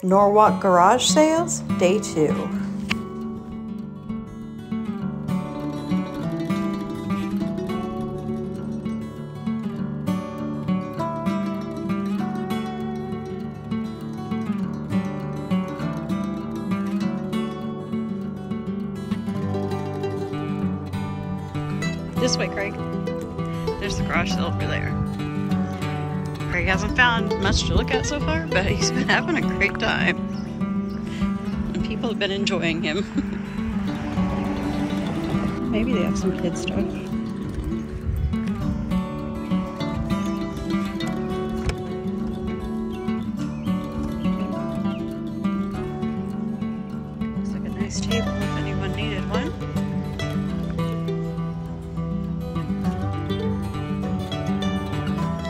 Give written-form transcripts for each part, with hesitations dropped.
Norwalk Garage Sales, Day 2. This way, Craig. There's the garage sale over there. Craig hasn't found much to look at so far, but he's been having a great time. And people have been enjoying him. Maybe they have some kid stuff. Looks like a nice table if anyone needed one.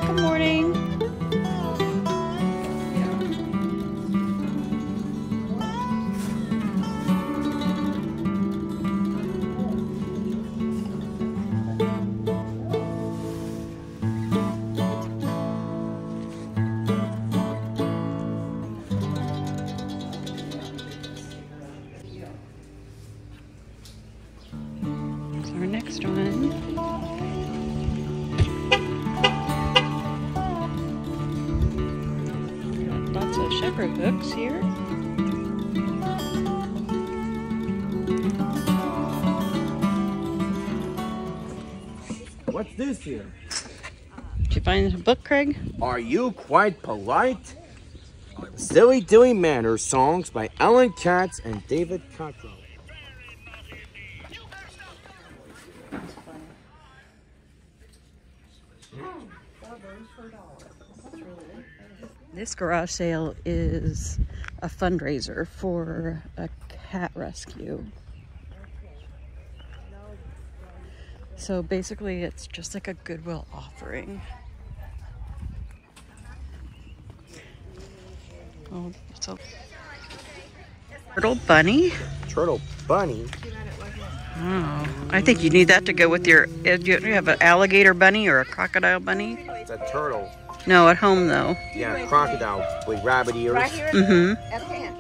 Good morning. Here's our next one. Lots of shepherd hooks here. What's this here? Did you find a book, Craig? Are You Quite Polite? Silly Dilly Manners songs by Ellen Katz and David Cottrell. This garage sale is a fundraiser for a cat rescue. So basically it's just like a Goodwill offering. Oh, it's a turtle bunny. Turtle bunny? Oh, I think you need that to go with your, you have an alligator bunny or a crocodile bunny? It's a turtle. No, at home though. Yeah, crocodile with rabbit ears. Right here Mm-hmm. at the hand.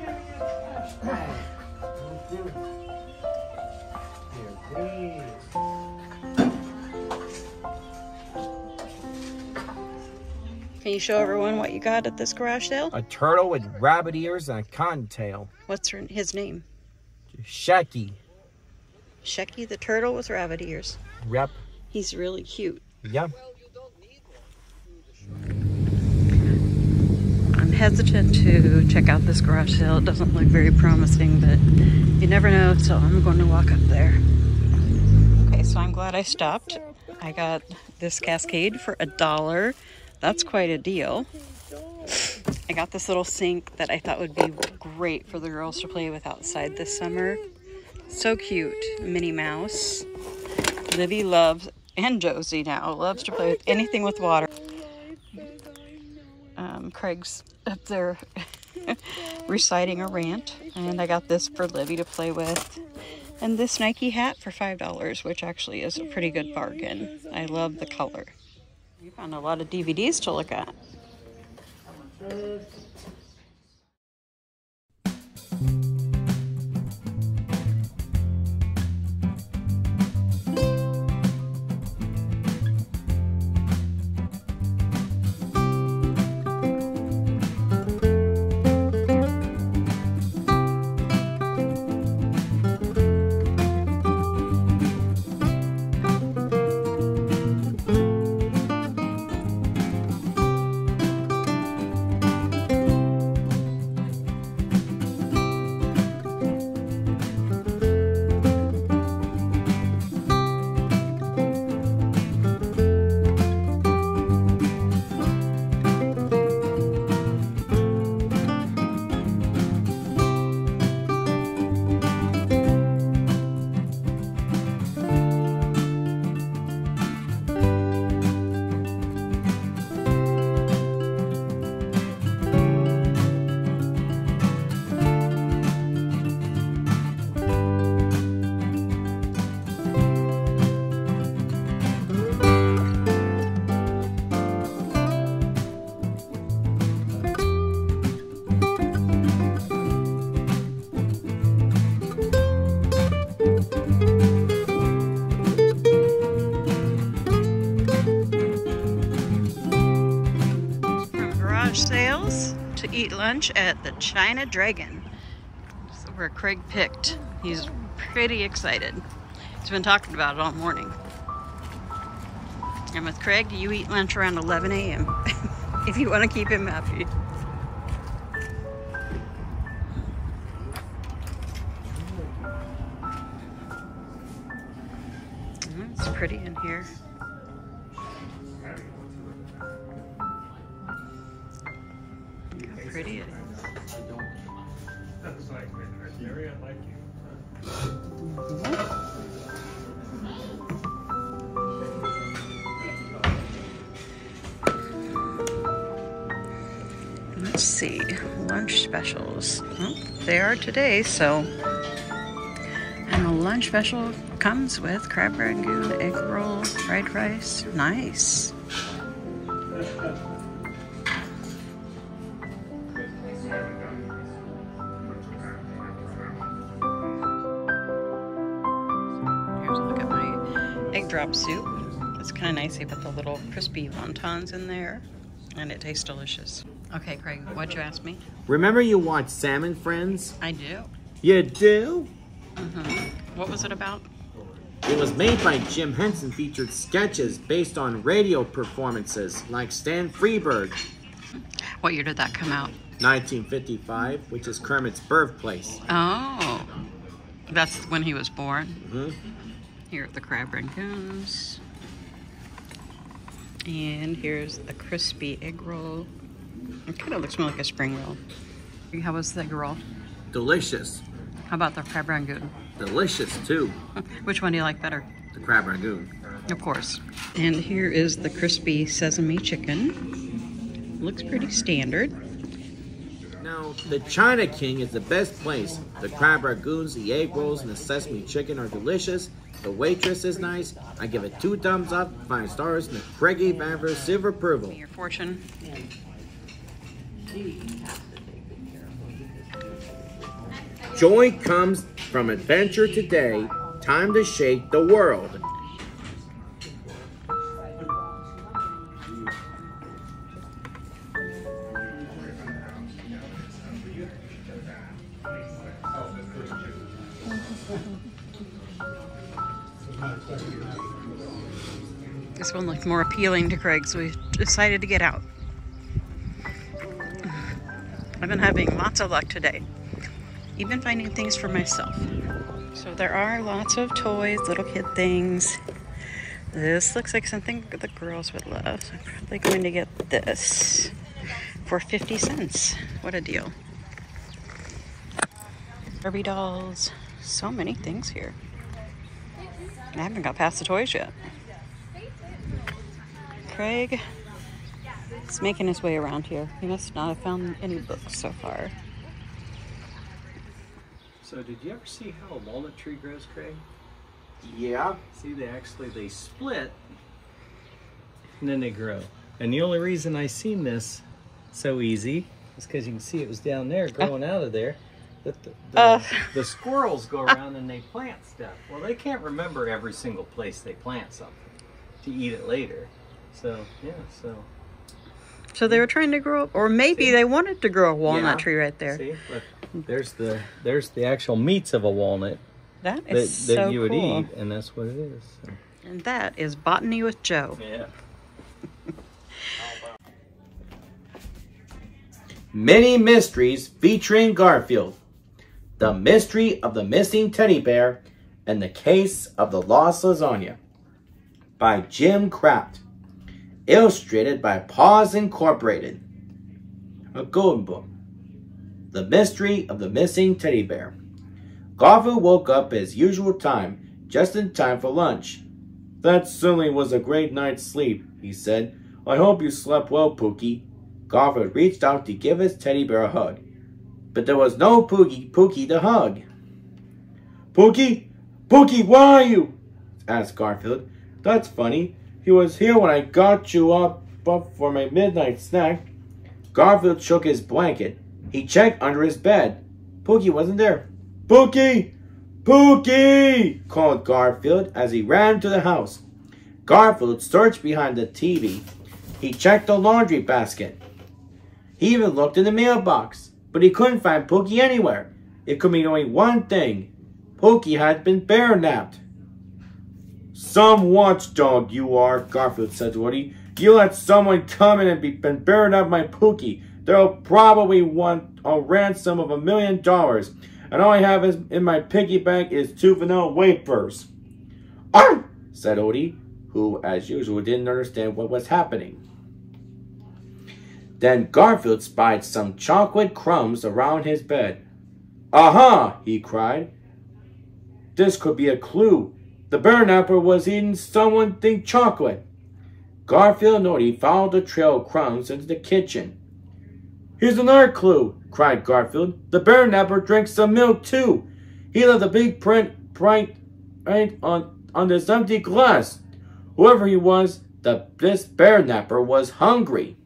Can you show everyone what you got at this garage sale? A turtle with rabbit ears and a cottontail. What's his name? Shecky. Shecky the turtle with rabbit ears. Yep. He's really cute. Yep. I'm hesitant to check out this garage sale. It doesn't look very promising, but you never know, so I'm going to walk up there. Okay, so I'm glad I stopped. I got this Cascade for $1. That's quite a deal. I got this little sink that I thought would be great for the girls to play with outside this summer. So cute. Minnie Mouse. Livy loves, and Josie now, loves to play with anything with water. Craig's up there reciting a rant. And I got this for Livy to play with. And this Nike hat for $5, which actually is a pretty good bargain. I love the color. You found a lot of DVDs to look at. to eat lunch at the China Dragon. That's where Craig picked. He's pretty excited. He's been talking about it all morning. And with Craig, you eat lunch around 11 a.m. if you want to keep him happy. It's pretty in here. Look how pretty it is. That's like area like Let's see, lunch specials. Well, they are today, so. And the lunch special comes with crab rangoon, egg roll, fried rice. Nice. Here's a look at my egg drop soup. It's kind of nice. They put the little crispy wontons in there, and it tastes delicious. Okay, Craig, what'd you ask me? Remember you watched Salmon Friends? I do. You do? What was it about? It was made by Jim Henson, featured sketches based on radio performances like Stan Freberg. What year did that come out? 1955, which is Kermit's birthplace. Oh, that's when he was born. Mm-hmm. Here are the crab rangoons. And here's the crispy egg roll. It kind of looks more like a spring roll. How was the egg roll? Delicious. How about the crab rangoon? Delicious, too. Which one do you like better? The crab rangoon. Of course. And here is the crispy sesame chicken. Looks pretty standard. Now, the China King is the best place. The crab rangoons, the egg rolls, and the sesame chicken are delicious. The waitress is nice. I give it 2 thumbs up, 5 stars, and the Craigie Vanver seal of approval. Your fortune. Joy comes from adventure today. Time to shake the world. This one looked more appealing to Craig, so we decided to get out. I've been having lots of luck today, even finding things for myself. So there are lots of toys, little kid things. This looks like something the girls would love. So I'm probably going to get this for 50 cents. What a deal. Barbie dolls. So many things here. I haven't got past the toys yet. Craig is making his way around here. He must not have found any books so far. So did you ever see how a walnut tree grows, Craig? Yeah. See, they split and then they grow. And the only reason I seen this so easy is because you can see it was down there growing out of there. The squirrels go around and they plant stuff. Well, they can't remember every single place they plant something to eat it later. So, yeah, So they were trying to grow, or maybe they wanted to grow a walnut tree right there. See, look, there's the actual meats of a walnut That is so that you would cool. eat, and that's what it is. So. And that is Botany with Joe. Yeah. Many mysteries featuring Garfield. The mystery of the missing teddy bear and the case of the lost lasagna. By Jim Kraft. Illustrated by Paws Incorporated. A golden book. The mystery of the missing teddy bear. Garfield woke up at his usual time, just in time for lunch. "That certainly was a great night's sleep," he said. "I hope you slept well, Pookie." Garfield reached out to give his teddy bear a hug. But there was no Pookie to hug. "Pookie? Pookie, where are you?" asked Garfield. "That's funny. He was here when I got you up for my midnight snack." Garfield shook his blanket. He checked under his bed. Pookie wasn't there. "Pookie! Pookie!" called Garfield as he ran to the house. Garfield searched behind the TV. He checked the laundry basket. He even looked in the mailbox, but he couldn't find Pookie anywhere. It could mean only one thing. Pookie had been bear-napped. Some watchdog you are, Garfield said to Woody. You let someone come in and been bear-napped my Pookie. They'll probably want a ransom of $1 million. And all I have in my piggy bank is 2 vanilla wafers. Arr! Said Odie, who, as usual, didn't understand what was happening. Then Garfield spied some chocolate crumbs around his bed. Aha! He cried. This could be a clue. The bear-napper was eating something chocolate. Garfield and Odie followed the trail of crumbs into the kitchen. Here's another clue, cried Garfield. The bear-napper drank some milk, too. He left a big print right on this empty glass. Whoever he was, this bear-napper was hungry.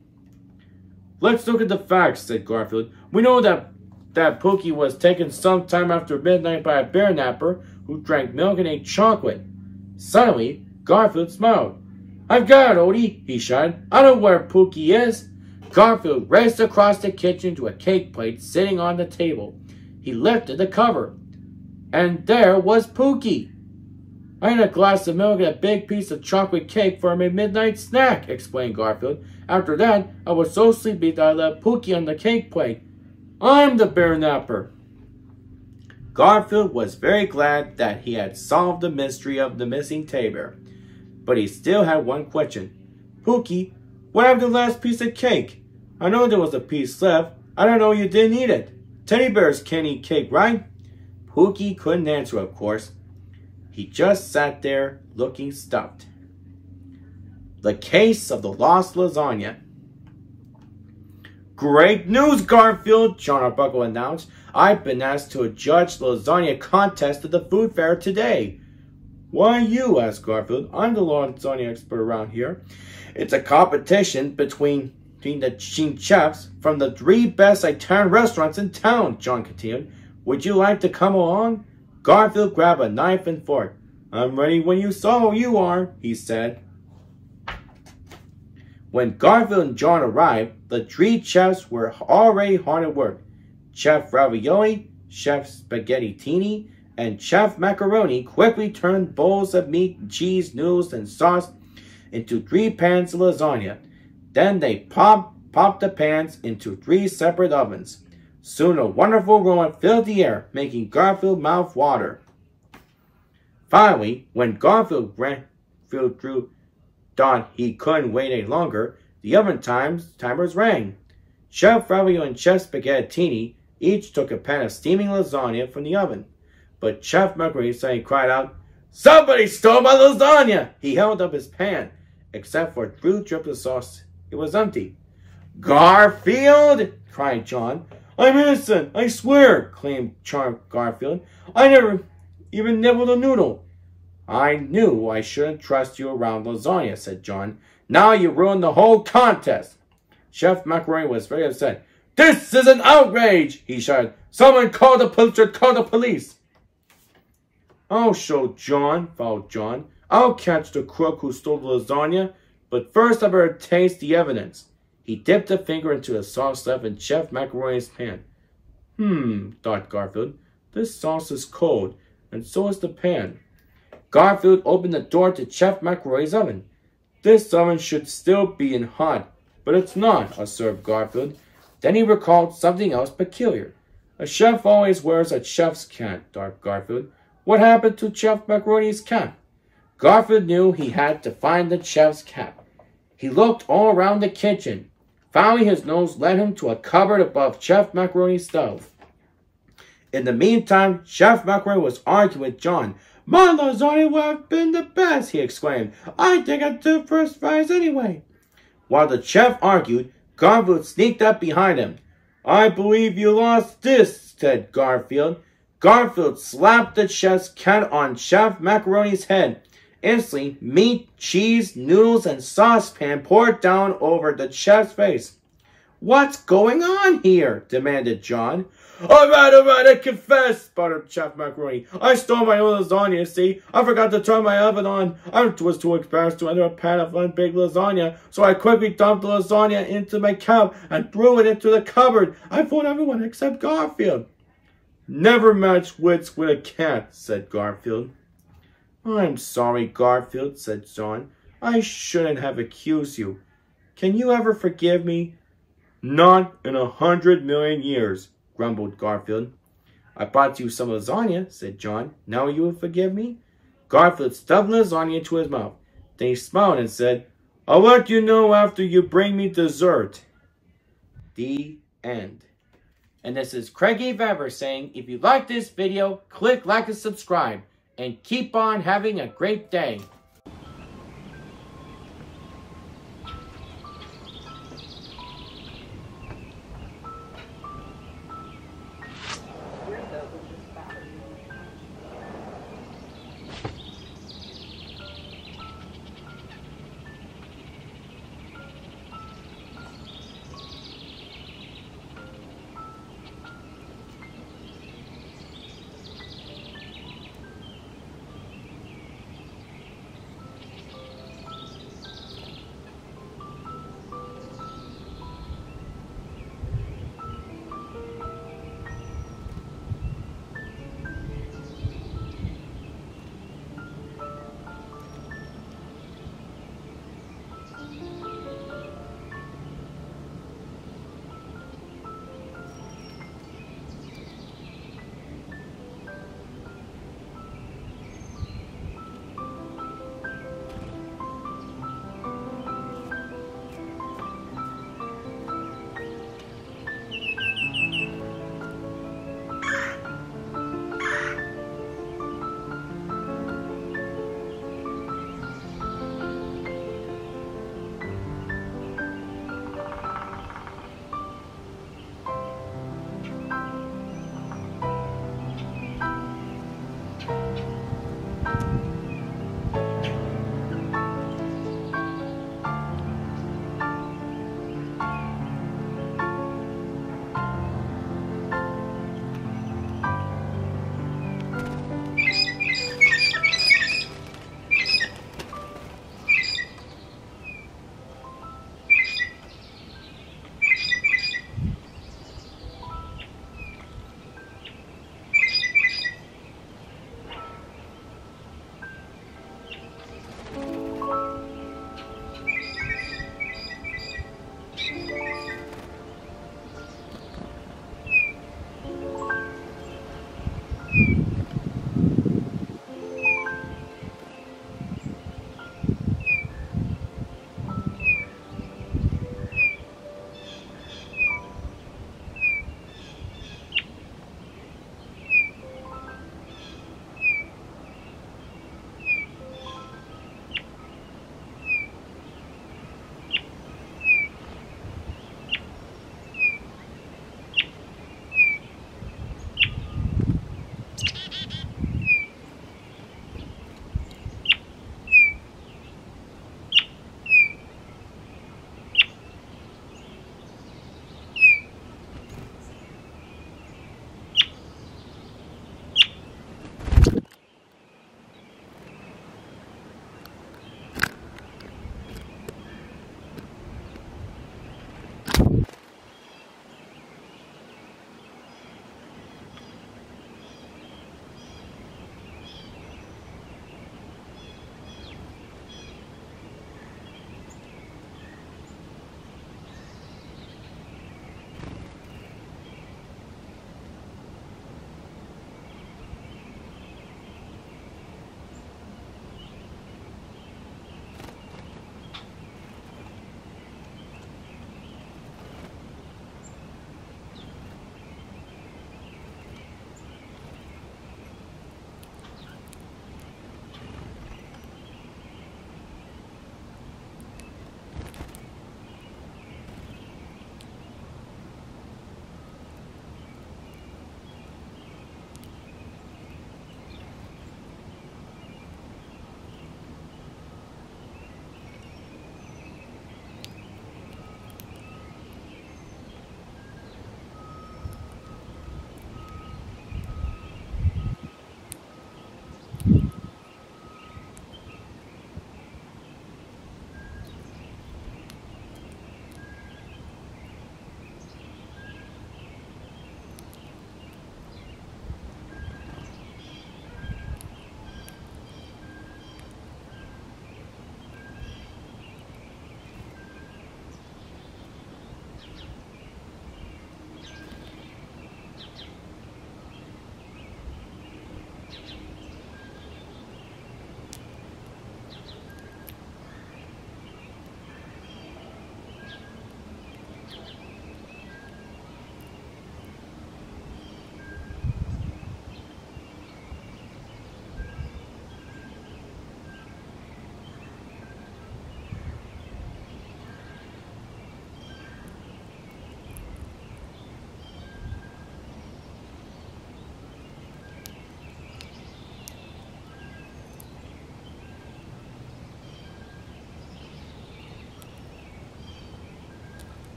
Let's look at the facts, said Garfield. We know that Pookie was taken sometime after midnight by a bear-napper who drank milk and ate chocolate. Suddenly, Garfield smiled. I've got it, Odie, he shouted. I know where Pookie is. Garfield raced across the kitchen to a cake plate sitting on the table. He lifted the cover. And there was Pookie. I had a glass of milk and a big piece of chocolate cake for my midnight snack, explained Garfield. After that, I was so sleepy that I left Pookie on the cake plate. I'm the bear-napper. Garfield was very glad that he had solved the mystery of the missing teddy bear. But he still had one question. Pookie, what happened to the last piece of cake? I know there was a piece left. I don't know you didn't eat it. Teddy bears can't eat cake, right? Pookie couldn't answer, of course. He just sat there looking stuffed. The case of the lost lasagna. Great news, Garfield, John Arbuckle announced. I've been asked to judge the lasagna contest at the food fair today. Why you? Asked Garfield. I'm the lasagna expert around here. It's a competition between the chefs from the 3 best Italian restaurants in town, John continued. Would you like to come along? Garfield grabbed a knife and fork. I'm ready when you are, he said. When Garfield and John arrived, the 3 chefs were already hard at work. Chef Ravioli, Chef Spaghetti-Tini, and Chef Macaroni quickly turned bowls of meat, cheese, noodles, and sauce into 3 pans of lasagna. Then they popped the pans into 3 separate ovens. Soon a wonderful aroma filled the air, making Garfield's mouth water. Finally, when Garfield thought he couldn't wait any longer, the oven timers rang. Chef Ravioli and Chef Spaghetti-Tini each took a pan of steaming lasagna from the oven. But Chef Macaroni suddenly cried out, Somebody stole my lasagna! He held up his pan. Except for 3 drips of sauce, it was empty. Garfield! Cried John. I'm innocent, I swear, claimed Garfield. I never even nibbled a noodle. I knew I shouldn't trust you around lasagna, said John. Now you ruined the whole contest. Chef Macaroni was very upset. This is an outrage, he shouted. Someone call the police. I'll show John, vowed John. I'll catch the crook who stole the lasagna, but first I better taste the evidence. He dipped a finger into the sauce left in Chef Macaroni's pan. Thought Garfield. This sauce is cold, and so is the pan. Garfield opened the door to Chef Macaroni's oven. This oven should still be hot, but it's not, observed Garfield. Then he recalled something else peculiar. A chef always wears a chef's cap, thought Garfield. What happened to Chef Macaroni's cap? Garfield knew he had to find the chef's cap. He looked all around the kitchen. Finally, his nose led him to a cupboard above Chef Macaroni's stove. In the meantime, Chef Macaroni was arguing with John. My lasagna would have been the best, he exclaimed. I think I took first prize anyway. While the chef argued, Garfield sneaked up behind him. I believe you lost this, said Garfield. Garfield slapped the chef's cat on Chef Macaroni's head. Instantly, meat, cheese, noodles, and saucepan poured down over the chef's face. What's going on here? Demanded John. All right, confess, sputtered Chef Macaroni. I stole my own lasagna, see? I forgot to turn my oven on. I was too embarrassed to enter a pan of unbaked lasagna, so I quickly dumped the lasagna into my cup and threw it into the cupboard. I fooled everyone except Garfield. Never match wits with a cat, said Garfield. I'm sorry, Garfield, said John. I shouldn't have accused you. Can you ever forgive me? Not in 100 million years, grumbled Garfield. I brought you some lasagna, said John. Now you will forgive me? Garfield stuffed lasagna into his mouth. Then he smiled and said, I'll let you know after you bring me dessert. The end. And this is Craigie Vever saying, if you like this video, click like and subscribe. And keep on having a great day.